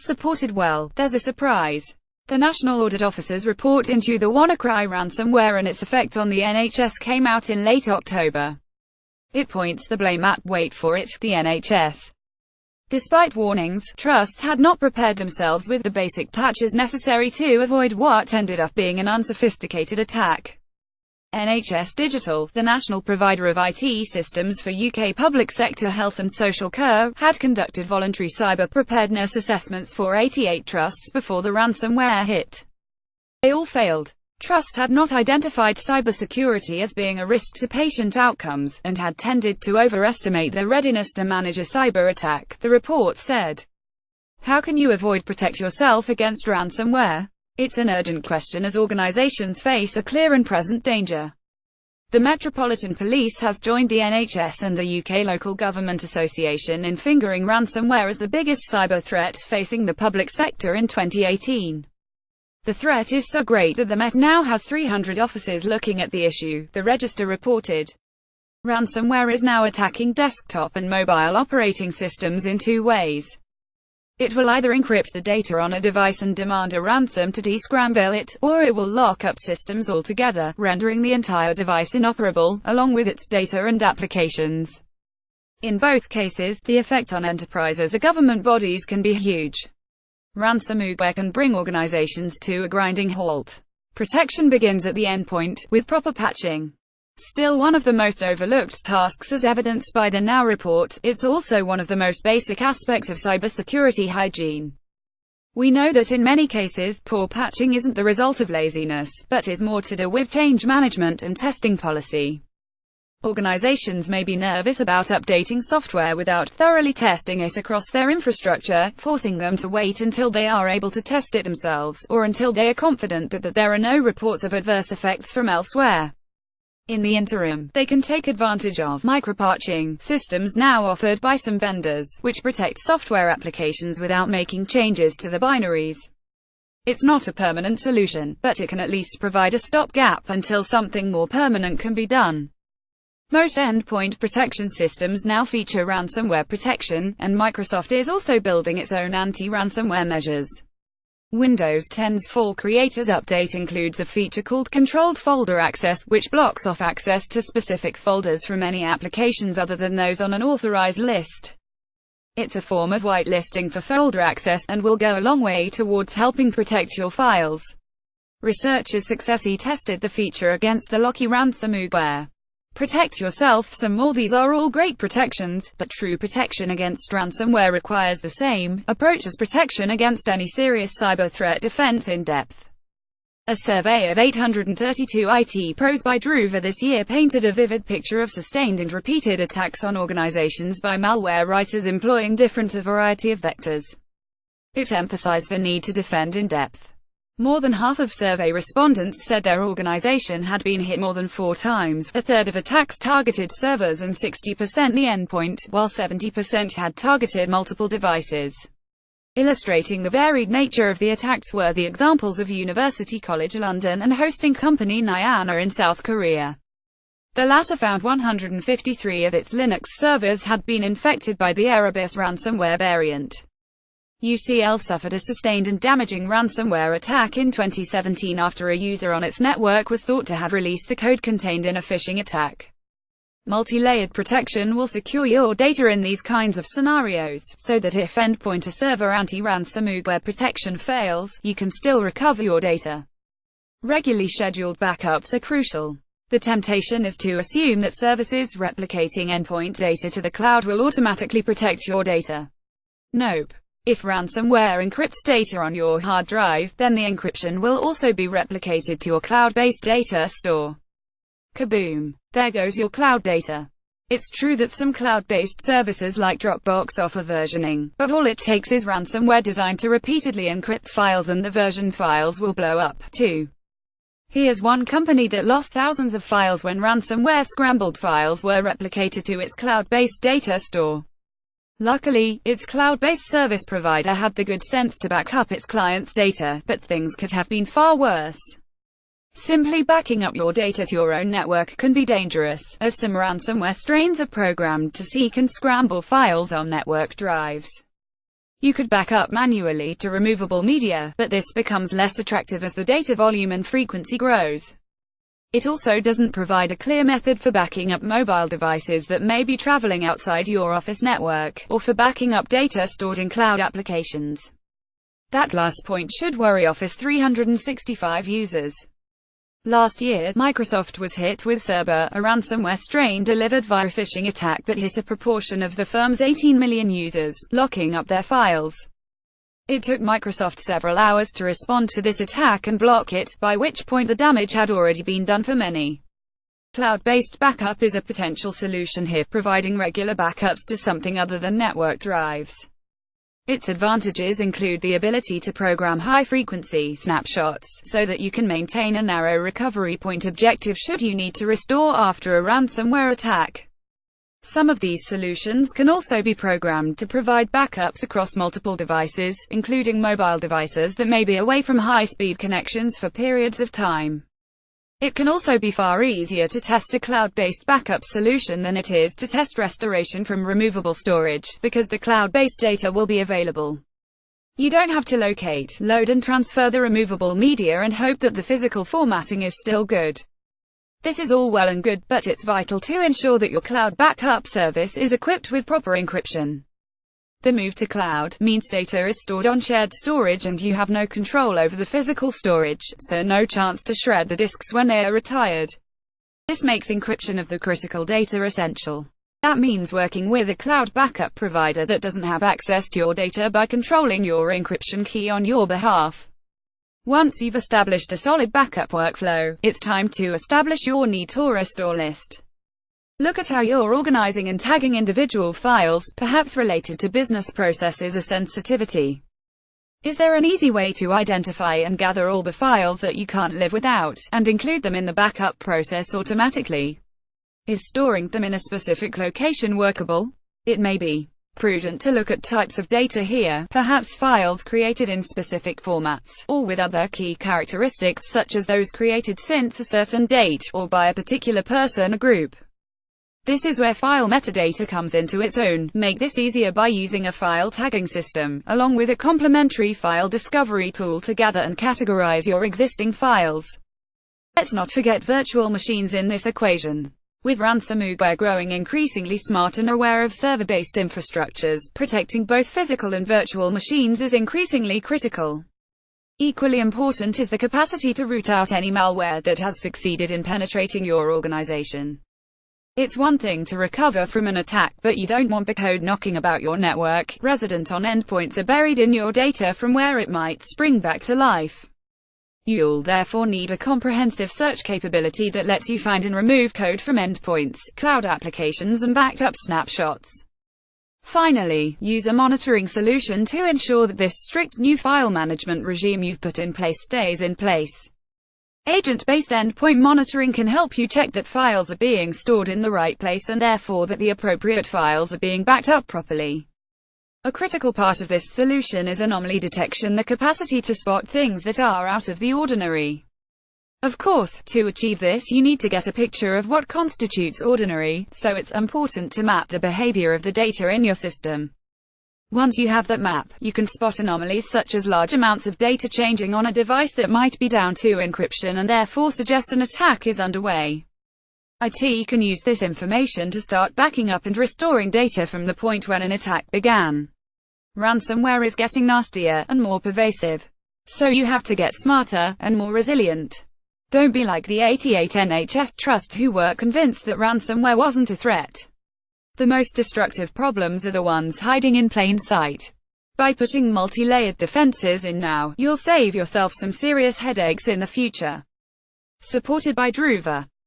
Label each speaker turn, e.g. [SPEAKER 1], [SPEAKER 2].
[SPEAKER 1] supported well, there's a surprise. The National Audit Office's report into the WannaCry ransomware and its effect on the NHS came out in late October. It points the blame at, wait for it, the NHS. Despite warnings, trusts had not prepared themselves with the basic patches necessary to avoid what ended up being an unsophisticated attack. NHS Digital, the national provider of IT systems for UK public sector health and social care, had conducted voluntary cyber preparedness assessments for 88 trusts before the ransomware hit. They all failed. Trusts had not identified cybersecurity as being a risk to patient outcomes, and had tended to overestimate their readiness to manage a cyber attack, the report said. How can you protect yourself against ransomware? It's an urgent question as organisations face a clear and present danger. The Metropolitan Police has joined the NHS and the UK Local Government Association in fingering ransomware as the biggest cyber threat facing the public sector in 2018. The threat is so great that the Met now has 300 offices looking at the issue, the Register reported. Ransomware is now attacking desktop and mobile operating systems in two ways. It will either encrypt the data on a device and demand a ransom to descramble it, or it will lock up systems altogether, rendering the entire device inoperable, along with its data and applications. In both cases, the effect on enterprises or government bodies can be huge. Ransomware can bring organizations to a grinding halt. Protection begins at the endpoint, with proper patching. Still one of the most overlooked tasks as evidenced by the Now report, it's also one of the most basic aspects of cybersecurity hygiene. We know that in many cases, poor patching isn't the result of laziness, but is more to do with change management and testing policy. Organizations may be nervous about updating software without thoroughly testing it across their infrastructure, forcing them to wait until they are able to test it themselves, or until they are confident that there are no reports of adverse effects from elsewhere. In the interim, they can take advantage of micropatching systems now offered by some vendors, which protect software applications without making changes to the binaries. It's not a permanent solution, but it can at least provide a stopgap until something more permanent can be done. Most endpoint protection systems now feature ransomware protection, and Microsoft is also building its own anti-ransomware measures. Windows 10's Fall Creators Update includes a feature called Controlled Folder Access, which blocks off access to specific folders from any applications other than those on an authorized list. It's a form of whitelisting for folder access, and will go a long way towards helping protect your files. Researchers successfully tested the feature against the Locky ransomware. Protect yourself some more. These are all great protections, but true protection against ransomware requires the same approach as protection against any serious cyber threat defense in depth. A survey of 832 IT pros by Druva this year painted a vivid picture of sustained and repeated attacks on organizations by malware writers employing a variety of vectors. It emphasized the need to defend in depth. More than half of survey respondents said their organization had been hit more than 4 times, a third of attacks targeted servers and 60% the endpoint, while 70% had targeted multiple devices. Illustrating the varied nature of the attacks were the examples of University College London and hosting company Nyana in South Korea. The latter found 153 of its Linux servers had been infected by the Erebus ransomware variant. UCL suffered a sustained and damaging ransomware attack in 2017 after a user on its network was thought to have released the code contained in a phishing attack. Multi-layered protection will secure your data in these kinds of scenarios, so that if endpoint or server anti-ransomware protection fails, you can still recover your data. Regularly scheduled backups are crucial. The temptation is to assume that services replicating endpoint data to the cloud will automatically protect your data. Nope. If ransomware encrypts data on your hard drive, then the encryption will also be replicated to your cloud-based data store. Kaboom! There goes your cloud data. It's true that some cloud-based services like Dropbox offer versioning, but all it takes is ransomware designed to repeatedly encrypt files and the version files will blow up, too. Here's one company that lost thousands of files when ransomware scrambled files were replicated to its cloud-based data store. Luckily, its cloud-based service provider had the good sense to back up its clients' data, but things could have been far worse. Simply backing up your data to your own network can be dangerous, as some ransomware strains are programmed to seek and scramble files on network drives. You could back up manually to removable media, but this becomes less attractive as the data volume and frequency grows. It also doesn't provide a clear method for backing up mobile devices that may be traveling outside your office network, or for backing up data stored in cloud applications. That last point should worry Office 365 users. Last year, Microsoft was hit with Cerber, a ransomware strain delivered via a phishing attack that hit a proportion of the firm's 18 million users, locking up their files. It took Microsoft several hours to respond to this attack and block it, by which point the damage had already been done for many. Cloud-based backup is a potential solution here, providing regular backups to something other than network drives. Its advantages include the ability to program high-frequency snapshots, so that you can maintain a narrow recovery point objective should you need to restore after a ransomware attack. Some of these solutions can also be programmed to provide backups across multiple devices, including mobile devices that may be away from high-speed connections for periods of time. It can also be far easier to test a cloud-based backup solution than it is to test restoration from removable storage, because the cloud-based data will be available. You don't have to locate, load and transfer the removable media and hope that the physical formatting is still good. This is all well and good, but it's vital to ensure that your cloud backup service is equipped with proper encryption. The move to cloud means data is stored on shared storage and you have no control over the physical storage, so no chance to shred the disks when they are retired. This makes encryption of the critical data essential. That means working with a cloud backup provider that doesn't have access to your data by controlling your encryption key on your behalf. Once you've established a solid backup workflow, it's time to establish your need to restore list. Look at how you're organizing and tagging individual files, perhaps related to business processes or sensitivity. Is there an easy way to identify and gather all the files that you can't live without, and include them in the backup process automatically? Is storing them in a specific location workable? It may be prudent to look at types of data here, perhaps files created in specific formats, or with other key characteristics such as those created since a certain date, or by a particular person or group. This is where file metadata comes into its own. Make this easier by using a file tagging system, along with a complementary file discovery tool to gather and categorize your existing files. Let's not forget virtual machines in this equation. With ransomware growing increasingly smart and aware of server-based infrastructures, protecting both physical and virtual machines is increasingly critical. Equally important is the capacity to root out any malware that has succeeded in penetrating your organization. It's one thing to recover from an attack, but you don't want the code knocking about your network, resident on endpoints or buried in your data from where it might spring back to life. You'll therefore need a comprehensive search capability that lets you find and remove code from endpoints, cloud applications and backed up snapshots. Finally, use a monitoring solution to ensure that this strict new file management regime you've put in place stays in place. Agent-based endpoint monitoring can help you check that files are being stored in the right place and therefore that the appropriate files are being backed up properly. A critical part of this solution is anomaly detection, the capacity to spot things that are out of the ordinary. Of course, to achieve this you need to get a picture of what constitutes ordinary, so it's important to map the behavior of the data in your system. Once you have that map, you can spot anomalies such as large amounts of data changing on a device that might be down to encryption and therefore suggest an attack is underway. IT can use this information to start backing up and restoring data from the point when an attack began. Ransomware is getting nastier and more pervasive. So you have to get smarter and more resilient. Don't be like the 88 NHS trusts who were convinced that ransomware wasn't a threat. The most destructive problems are the ones hiding in plain sight. By putting multi-layered defenses in now, you'll save yourself some serious headaches in the future. Supported by Druva.